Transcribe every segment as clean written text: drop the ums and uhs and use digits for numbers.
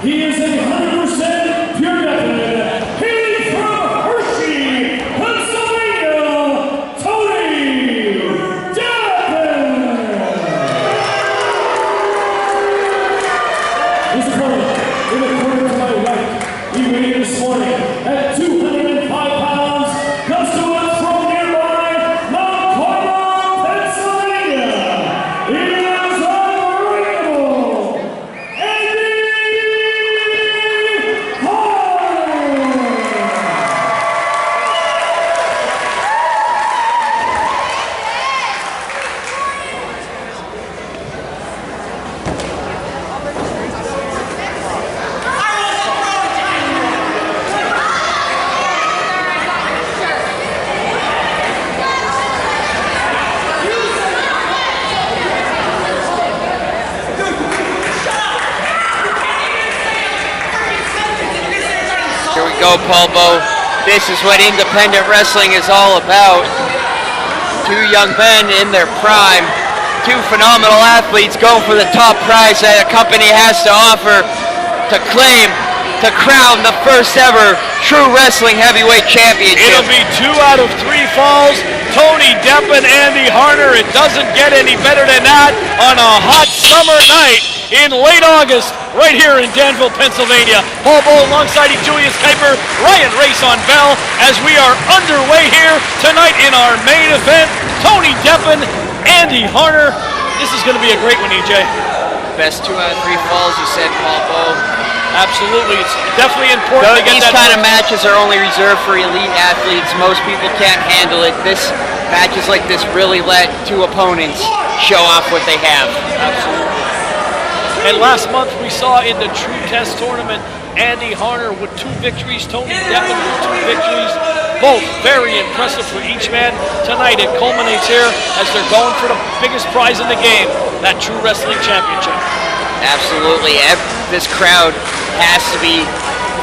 He is a 100% pure Deppen. He from Hershey, Pennsylvania, Tony Deppen. His opponent, in the corner to my right, he weighed in this morning at 205 pounds, comes to us from nearby Mount Carmel, Pennsylvania. He is unbreakable, Andy Harner. Here we go, Paul. This is what independent wrestling is all about. Two young men in their prime, two phenomenal athletes going for the top prize that a company has to offer to claim, to crown the first ever true wrestling heavyweight championship. It'll be 2 out of 3 falls. Tony Deppen, Andy Harner. It doesn't get any better than that on a hot summer night in late August, right here in Danville, Pennsylvania. Paul Bowe alongside Julius Kuiper, Ryan Race on Bell, as we are underway here tonight in our main event. Tony Deppen, Andy Harner. This is going to be a great one, EJ. Best 2 out of 3 falls, you said, Paul Bowe. Absolutely, it's definitely important to get these that. These kind of matches are only reserved for elite athletes. Most people can't handle it. Matches like this really let two opponents show off what they have. Absolutely. And last month we saw in the True Test tournament, Andy Harner with 2 victories, Tony Deppen with 2 victories. Both very impressive for each man. Tonight it culminates here as they're going for the biggest prize in the game, that True Wrestling Championship. Absolutely. This crowd has to be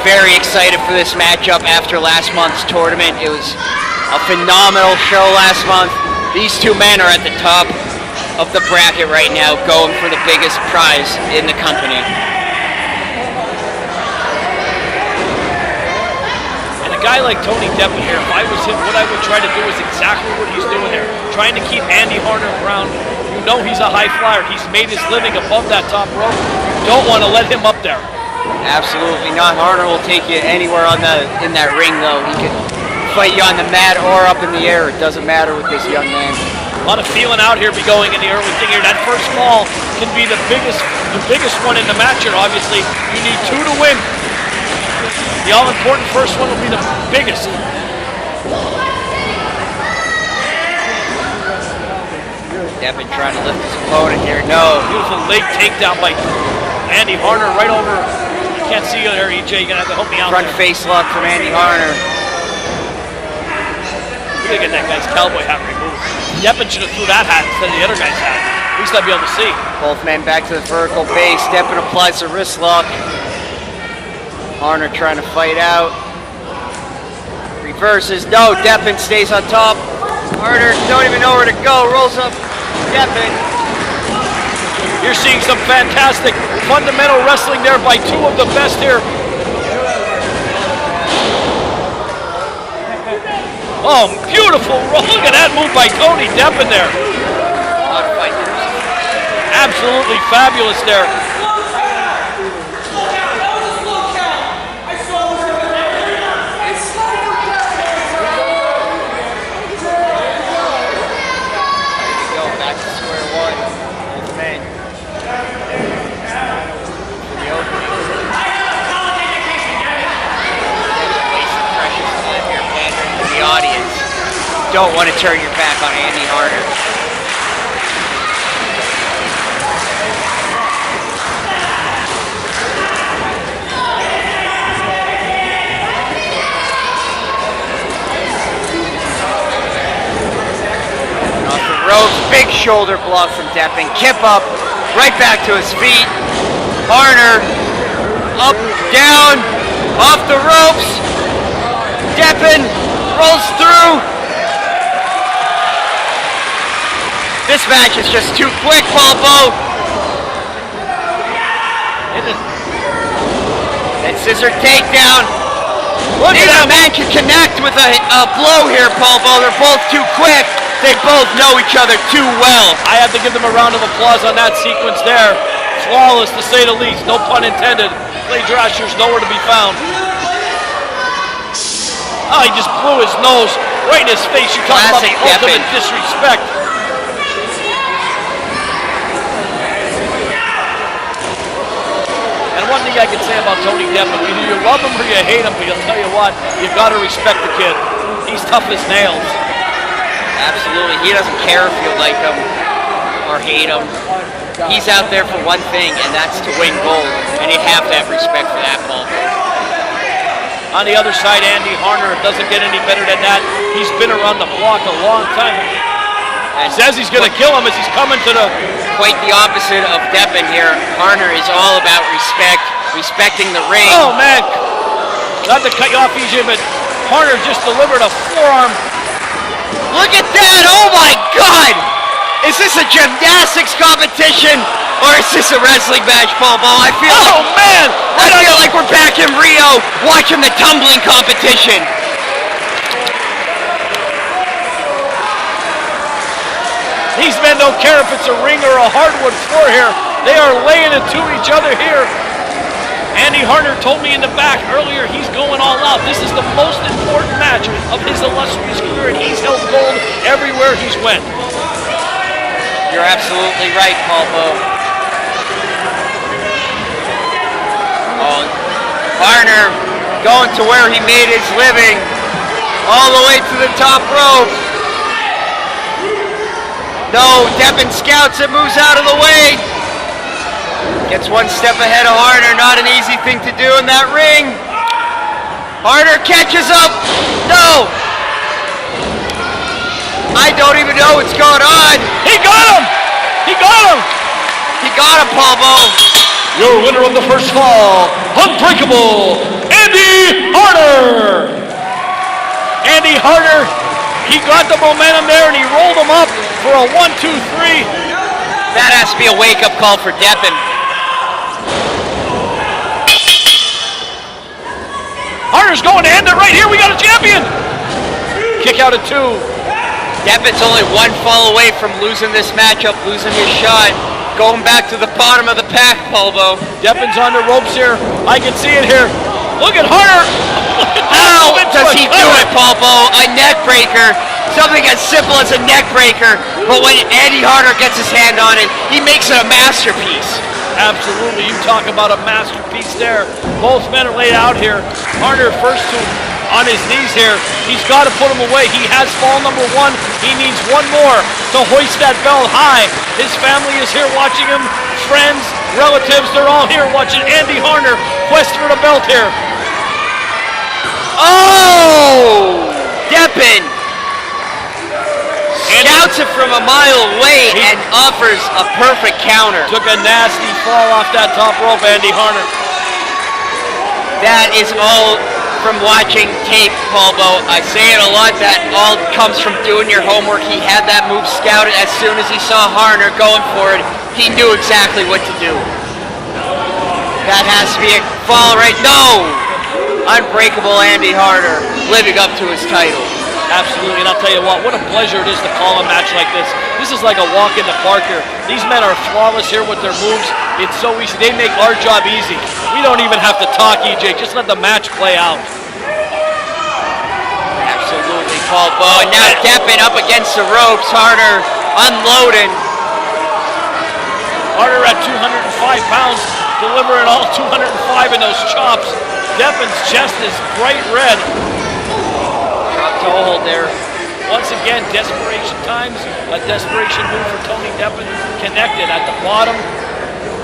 very excited for this matchup after last month's tournament. It was a phenomenal show last month. These two men are at the top of the bracket right now, going for the biggest prize in the company. And a guy like Tony Deppen here, if I was him, what I would try to do is exactly what he's doing there, trying to keep Andy Harner around. You know he's a high flyer. He's made his living above that top rope. You don't want to let him up there. Absolutely not. Harner will take you anywhere in that ring, though. He can fight you on the mat or up in the air. It doesn't matter with this young man. A lot of feeling out here be going in the early thing here. That first fall can be the biggest one in the match here. Obviously, you need 2 to win. The all-important first one will be the biggest. Deppen trying to lift his opponent here. No. Beautiful leg takedown by Andy Harner right over. You can't see you there, EJ. You're going to have to help me out. Front face lock from Andy Harner. We gotta get that guy's cowboy hat removed. Deppen should have threw that hat instead of the other guy's hat. At least I'd be able to see. Both men back to the vertical base. Deppen applies the wrist lock. Harner trying to fight out. Reverses. No, Deppen stays on top. Harner don't even know where to go. Rolls up Deppen. You're seeing some fantastic fundamental wrestling there by 2 of the best here. Oh, beautiful roll. Look at that move by Tony Deppen there. Absolutely fabulous there. Go back to square one. Both men. The opening. Wasting precious time here, pandering to the audience. Don't want to turn your back on Andy Harner. Off the ropes, big shoulder block from Deppen. Kip up, right back to his feet. Harner, up, down, off the ropes. Deppen rolls through. This match is just too quick, Paul Bowe. And scissor takedown. Neither man can connect with a blow here, Polbo. They're both too quick. They both know each other too well. I have to give them a round of applause on that sequence there. Flawless, to say the least. No pun intended. Blade Thrasher's nowhere to be found. Oh, he just blew his nose right in his face. You talk about the ultimate disrespect. And one thing I can say about Tony Deppen, either you love him or you hate him, but I'll tell you what, you've got to respect the kid. He's tough as nails. Absolutely. He doesn't care if you like him or hate him. He's out there for one thing, and that's to win gold. And you have to have respect for that, Paul. On the other side, Andy Harner, it doesn't get any better than that. He's been around the block a long time. And says he's going to kill him as he's coming to the... Quite the opposite of Deppen here. Harner is all about respect, respecting the ring. Oh, man. Not to cut you off, EJ, but Harner just delivered a forearm. Look at that! Oh, my God! Is this a gymnastics competition? Or is this a wrestling match, Polbo? I feel like we're back in Rio watching the tumbling competition. These men don't care if it's a ring or a hardwood floor here. They are laying it to each other here. Andy Harner told me in the back earlier he's going all out. This is the most important match of his illustrious career, and he's held gold everywhere he's went. You're absolutely right, Polbo. Oh, Harner going to where he made his living, all the way to the top rope. No, Deppen scouts it, moves out of the way. Gets one step ahead of Harner, not an easy thing to do in that ring. Harner catches up, no. I don't even know what's going on. He got him! He got him! He got him, Polbo. Your winner of the first fall, unbreakable, Andy Harner. Andy Harner, he got the momentum there and he rolled him up for a 1, 2, 3. That has to be a wake-up call for Deppen. Harner's going to end it right here. We got a champion. Kick out at 2. Deppen's only one fall away from losing this matchup, losing his shot. Going back to the bottom of the pack, Polbo. Deppen's on the ropes here. I can see it here. Look at Harner. How does he do it, Polbo? A neck breaker. Something as simple as a neck breaker. But when Andy Harner gets his hand on it, he makes it a masterpiece. Absolutely. You talk about a masterpiece there. Both men are laid out here. Harner first on his knees here. He's got to put him away. He has fall number 1. He needs one more to hoist that belt high. His family is here watching him. Friends, relatives, they're all here watching Andy Harner quest for the belt here. Oh! Deppen scouts it from a mile away and offers a perfect counter. Took a nasty fall off that top rope, Andy Harner. That is all from watching tape, Polbo. I say it a lot, that all comes from doing your homework. He had that move scouted as soon as he saw Harner going for it. He knew exactly what to do. That has to be a fall right. No! Unbreakable Andy Harner living up to his title. Absolutely, and I'll tell you what a pleasure it is to call a match like this. This is like a walk in the park here. These men are flawless here with their moves. It's so easy. They make our job easy. We don't even have to talk, EJ. Just let the match play out. Absolutely, Polbo. And now Deppen up against the ropes. Harner unloading. Harner at 205 pounds, delivering all 205 in those chops. Deppen's chest is bright red. Drop toe hold there. Once again, desperation times. A desperation move for Tony Deppen. Connected at the bottom.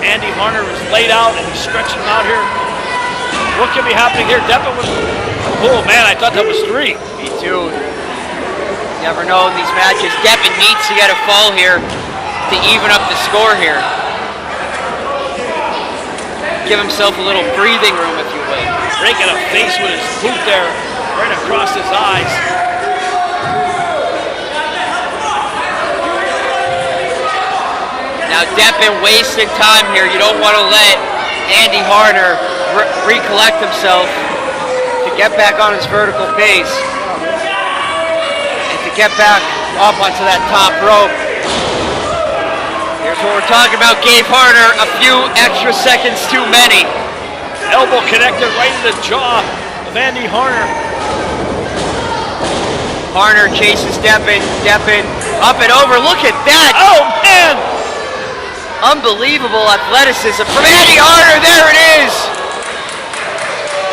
Andy Harner is laid out and he's stretching him out here. What could be happening here? Deppen was... Oh man, I thought that was 3. Me too. Never know in these matches. Deppen needs to get a fall here to even up the score here. Give himself a little breathing room, if you will. Breaking a face with his boot there, right across his eyes. Now Deppen wasting time here. You don't want to let Andy Harner recollect himself, to get back on his vertical pace, and to get back up onto that top rope. Here's what we're talking about, Gabe Harner, a few extra seconds too many. Elbow connected right in the jaw of Andy Harner. Harner chases Deppen, Deppen up and over, look at that! Oh man! Unbelievable athleticism from Andy Harner, there it is!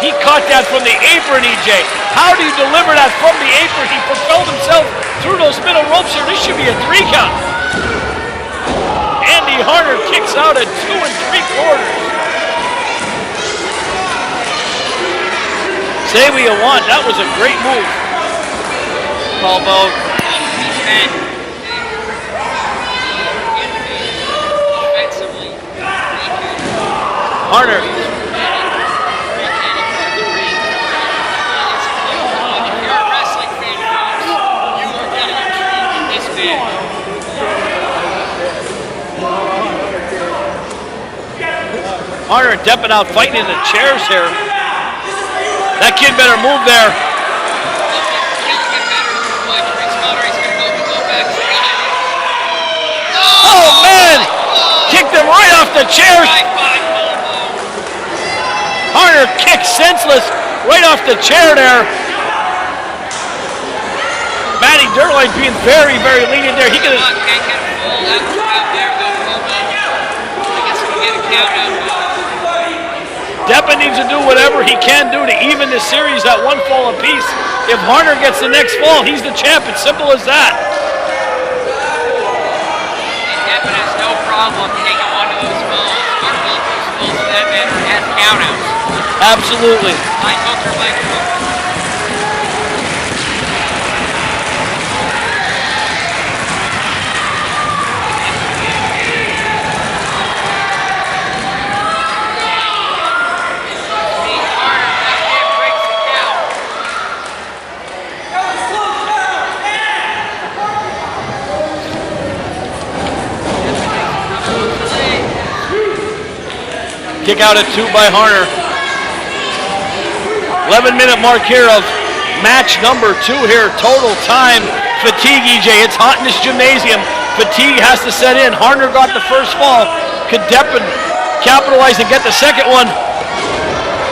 He caught that from the apron, EJ. How do you deliver that from the apron? He propelled himself through those middle ropes here. This should be a 3 count. Andy Harner kicks out at 2 3/4. Say what you want, that was a great move. Elbow, and Harner. Harner and Deppen out fighting in the chairs here. That kid better move there. Oh man! Kicked him right off the chairs. Harner kicked senseless right off the chair there. Matty Durline being very, very lenient there. He could have. Deppen needs to do whatever he can do to even the series at 1 fall apiece. If Harner gets the next fall, he's the champ. It's simple as that. Deppen has no problem taking one of those falls, or both those falls for that matter, as countouts. Absolutely. Leg hooks or leg hooks. Kick out at 2 by Harner. 11-minute mark here of match number 2 here. Total time fatigue, EJ. It's hot in this gymnasium. Fatigue has to set in. Harner got the first fall. Could Deppen capitalize and get the second one?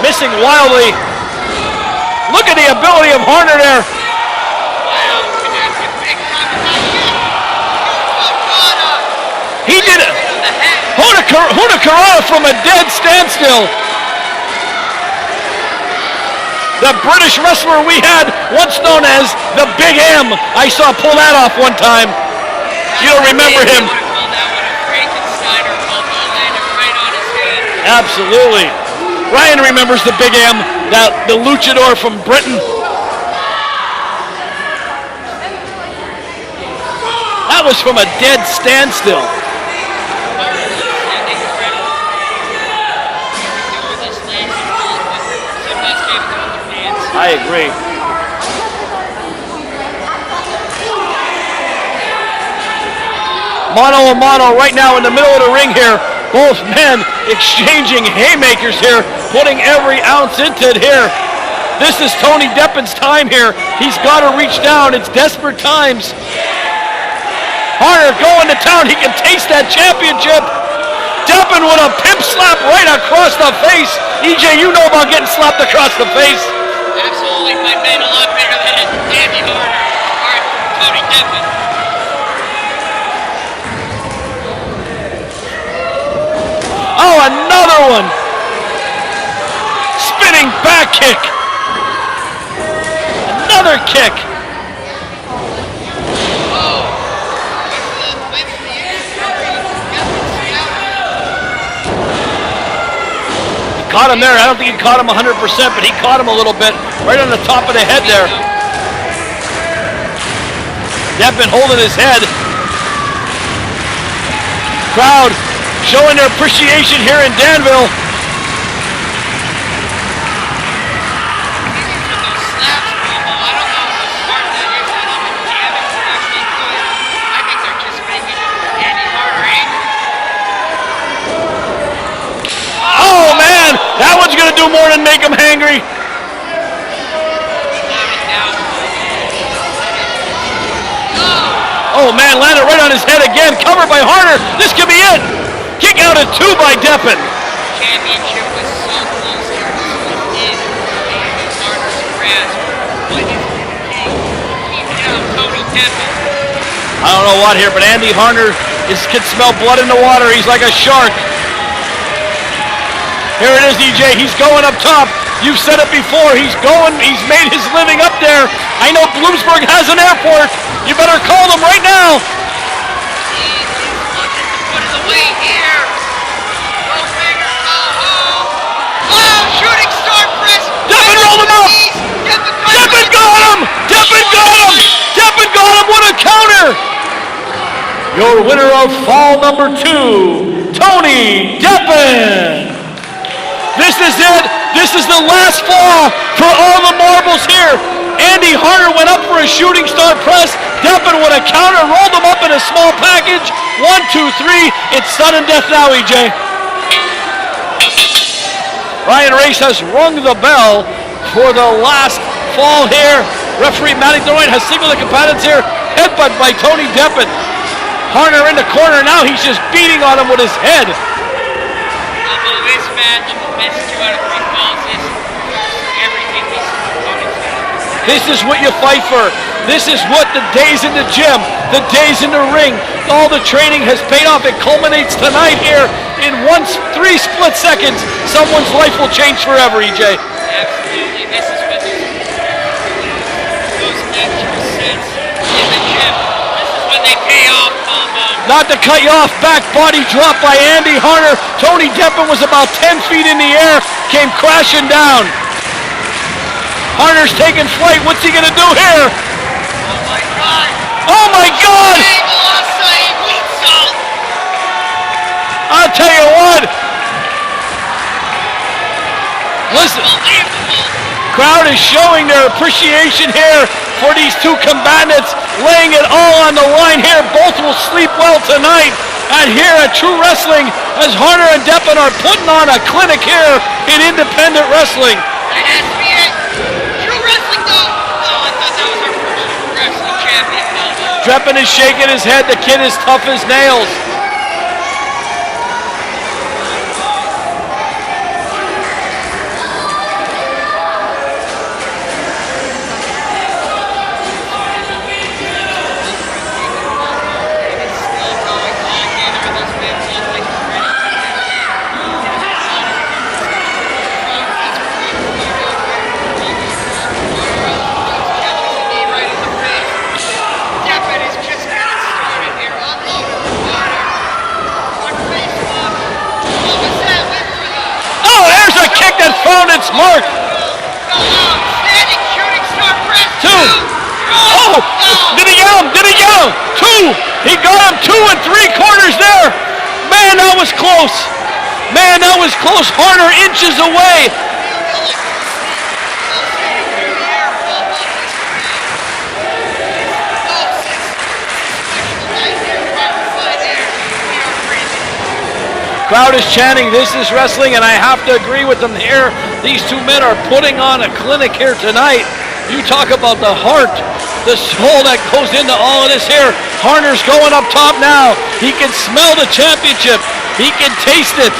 Missing wildly. Look at the ability of Harner there. He did it. Hurricanrana from a dead standstill. The British wrestler we had, once known as the Big M. I saw pull that off one time. You don't remember him? Absolutely. Ryan remembers the Big M, the luchador from Britain. That was from a dead standstill. I agree. Mano a mano right now in the middle of the ring here. Both men exchanging haymakers here, putting every ounce into it here. This is Tony Deppen's time here. He's got to reach down. It's desperate times. Harner going to town. He can taste that championship. Deppen with a pimp slap right across the face. EJ, you know about getting slapped across the face. Absolutely, my man a lot bigger than Andy Harner or Tony Deppen. Oh, another one. Spinning back kick. Another kick. Caught him there. I don't think he caught him 100%, but he caught him a little bit right on the top of the head there. Deppen holding his head. Crowd showing their appreciation here in Danville. Oh man! That one's going to do more than make him hangry. Oh man, landed right on his head again. Covered by Harner. This could be it. Kick out at 2 by Deppen. Championship was so close here. This was in Harner's grasp. What is the keep down Tony Deppen? I don't know what here, but Andy Harner can smell blood in the water. He's like a shark. Here it is, EJ. He's going up top. You've said it before. He's made his living up there. I know Bloomsburg has an airport. You better call them right now. He's looking to put it away here. Go figure, go home. Oh, shooting star press. Deppen rolled him up. Deppen got him. Deppen got him. Deppen got him. What a counter. Your winner of fall number 2, Tony Deppen. This is it. This is the last fall for all the marbles here. Andy Harner went up for a shooting star press. Deppen with a counter, rolled him up in a small package. 1, 2, 3. It's sudden death now, EJ. Ryan Race has rung the bell for the last fall here. Referee Matty Deroy has signaled the combatants here. Headbutt by Tony Deppen. Harner in the corner now. He's just beating on him with his head. This match, the best 2 out of 3 falls is everything we see. This is what you fight for. This is what the days in the gym, the days in the ring, all the training has paid off. It culminates tonight here in 3 split seconds. Someone's life will change forever, EJ. Absolutely. This is what those extra sets in the gym. This is when they pay off, Combo. Not to cut you off, back body drop by Andy Harner. Tony Deppen was about 10 feet in the air, came crashing down. Harner's taking flight. What's he going to do here? Oh my God. Oh my God! I'll tell you what. Listen, crowd is showing their appreciation here for these 2 combatants, laying it all on the line here. Both will sleep well tonight. And here at True Wrestling, as Harner and Deppen are putting on a clinic here in independent wrestling. That has to be it. True Wrestling, though. Oh, I thought that was our first True Wrestling champion. Deppen is shaking his head. The kid is tough as nails. Found its mark. Standing shooting star press. 2. Oh! Did he get him? Did he get him? 2. He got him 2 3/4 there. Man, that was close. Man, that was close. Harner inches away. Crowd is chanting, "This is wrestling," and I have to agree with them here. These 2 men are putting on a clinic here tonight. You talk about the heart, the soul that goes into all of this here. Harner's going up top now. He can smell the championship. He can taste it.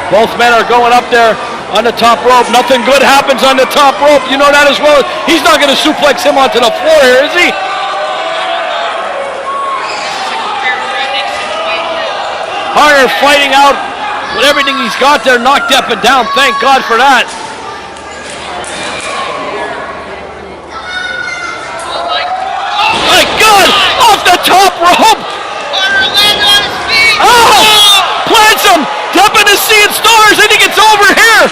Both men are going up there on the top rope. Nothing good happens on the top rope. You know that as well. He's not going to suplex him onto the floor here, is he? Harner fighting out with everything he's got there. Knocked Deppen down. Thank God for that. Oh my God! Off the top rope! Harner landed on his feet. Oh! Plants him! Deppen is seeing stars. I think it's over here.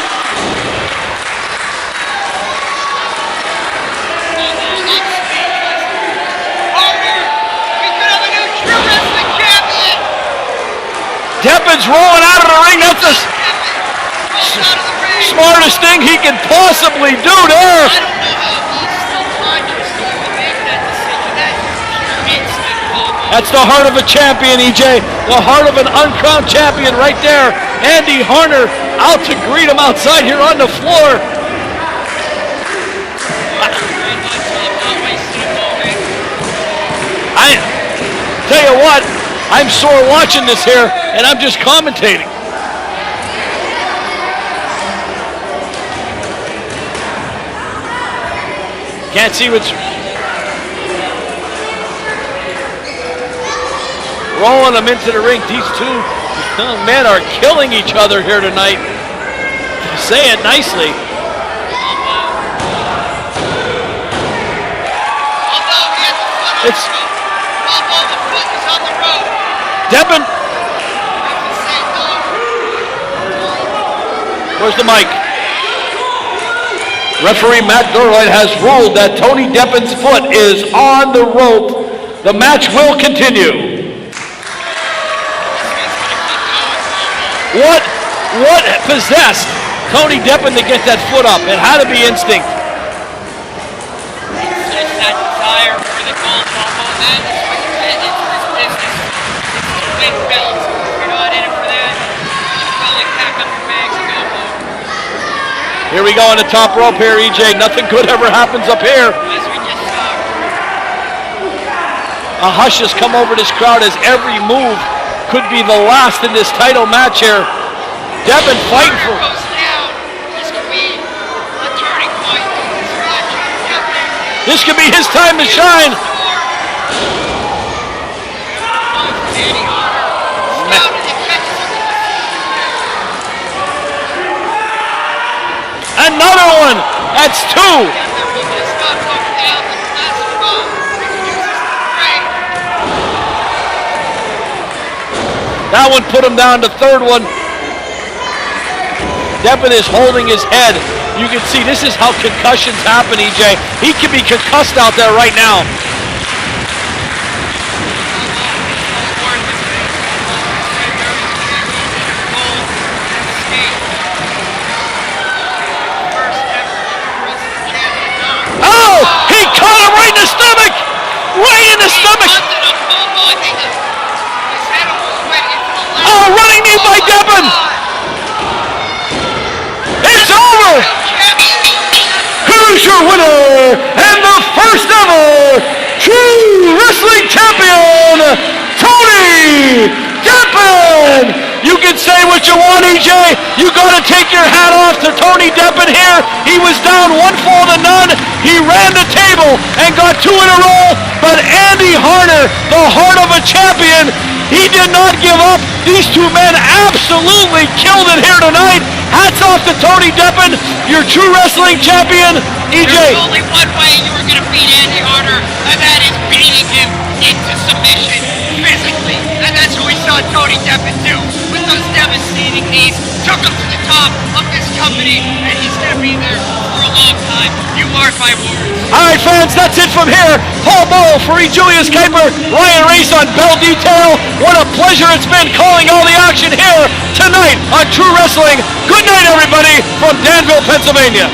Harner, we could have a new True Wrestling champion. Deppen's rolling out of the ring. That's a Smartest thing he can possibly do there. I don't know how he's still conscious to even make that decision. That's pure instinct, Bobo. That's the heart of a champion, EJ. The heart of an uncrowned champion right there. Andy Harner out to greet him outside here on the floor. I tell you what, I'm sore watching this here, and I'm just commentating. Can't see what's rolling them into the ring. These two men are killing each other here tonight. Say it nicely. It's the foot is on the rope. Deppen. Where's the mic? Referee Matt Dorloyd has ruled that Tony Deppen's foot is on the rope. The match will continue. What possessed Tony Deppen to get that foot up? It had to be instinct. It's just that desire for the gold, Bobo. That is what you get into this business. It's to win belts. If you're not in it for that, you should probably pack up your bags and go home. Here we go on the top rope here, EJ. Nothing good ever happens up here. As we just saw. A hush has come over this crowd as every move could be the last in this title match here. Deppen fighting for... goes down. This could be a turning point for that championship. This could be his time to shine. Another one. That's two. That one put him down to third one. Deppen is holding his head. You can see this is how concussions happen, EJ. He could be concussed out there right now. Oh, he caught him right in the stomach. Right in the stomach. Oh, running knee by Deppen. It's over. Who's your winner and the first ever true wrestling champion, Tony Deppen? You can say what you want, EJ. You got to take your hat off to Tony Deppen here. He was down 1-0 to none. He ran the table and got two in a row. But Andy Harner, the heart of a champion, he did not give up. These two men absolutely killed it here tonight. Hats off to Tony Deppen, your true wrestling champion. EJ. There's only one way you were going to beat Andy Harner, and that is beating him into submission physically. And that's what we saw Tony Deppen do with those devastating knees. Took him to the top of this company, and he's going to be there for a long time. You mark my words. All right, fans, that's it from here. Paul Bowe for E. Julius Kuiper, Ryan Race on Bell Detail. What a pleasure it's been calling all the action here tonight on True Wrestling. Good night, everybody, from Danville, Pennsylvania.